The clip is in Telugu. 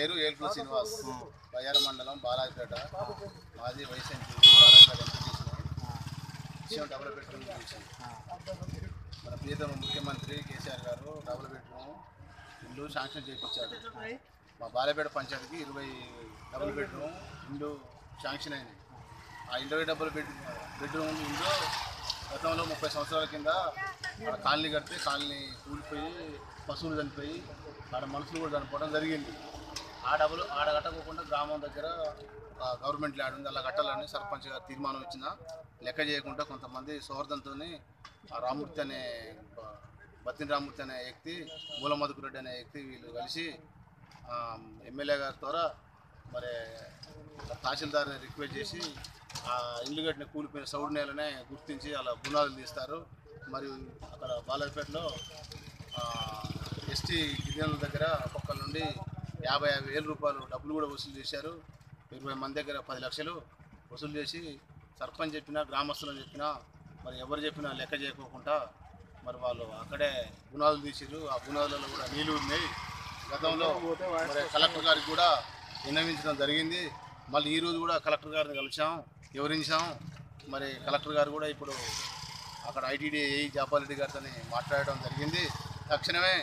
పేరు ఏల్కూరు శ్రీనివాస్, బయ్యార మండలం బాలాజీపేట, మాజీ వైస్ ఎంపీ డబుల్ బెడ్రూమ్ గురించి మన ప్రియతమ ముఖ్యమంత్రి కేసీఆర్ గారు డబుల్ బెడ్రూమ్ ఇల్లు శాంక్షన్ చేయించాడు. మా బాలాపేట పంచాయతీకి 20 డబుల్ బెడ్రూమ్ ఇల్లు శాంక్షన్ అయింది. ఆ 20 డబుల్ బెడ్రూమ్ ఇల్లు గతంలో 30 సంవత్సరాల కింద కాలనీ కడితే కాలనీ కూలిపోయి పశువులు చనిపోయి ఆడ మనుషులు కూడా చనిపోవడం జరిగింది. ఆ డబ్బులు ఆడ కట్టకోకుండా గ్రామం దగ్గర గవర్నమెంట్ ల్యాండ్ ఉంది, అలా కట్టాలని సర్పంచ్ గారు తీర్మానం ఇచ్చిన లెక్క చేయకుండా కొంతమంది సౌహృదంతో రామూర్తి అనే బత్తిన రామూర్తి అనే వ్యక్తి, మూలమధుకురెడ్డి అనే వ్యక్తి వీళ్ళు కలిసి ఎమ్మెల్యే గారి ద్వారా మరి తహసీల్దార్ని రిక్వెస్ట్ చేసి ఆ ఇల్లు కట్టిన కూలిపోయిన సౌడు నేలనే గుర్తించి అలా బునాదులు తీస్తారు. మరియు అక్కడ బాలాజీపేటలో ఎస్టీ గిరిజనుల దగ్గర ఒక్కొక్కరి నుండి 50,000 రూపాయలు డబ్బులు కూడా వసూలు చేశారు. 20 మంది దగ్గర 10 లక్షలు వసూలు చేసి సర్పంచ్ చెప్పినా గ్రామస్తులని చెప్పినా మరి ఎవరు చెప్పినా లెక్క చేయకోకుండా మరి వాళ్ళు అక్కడే బునాదులు తీసిరు. ఆ బునాదులలో కూడా నీళ్ళు ఉన్నాయి. గతంలో మరి కలెక్టర్ గారికి కూడా విన్నవించడం జరిగింది. మళ్ళీ ఈరోజు కూడా కలెక్టర్ గారిని కలిసాం, వివరించాం. మరి కలెక్టర్ గారు కూడా ఇప్పుడు అక్కడ ఐటీడీ జాపారెడ్డి గారితో మాట్లాడడం జరిగింది. తక్షణమే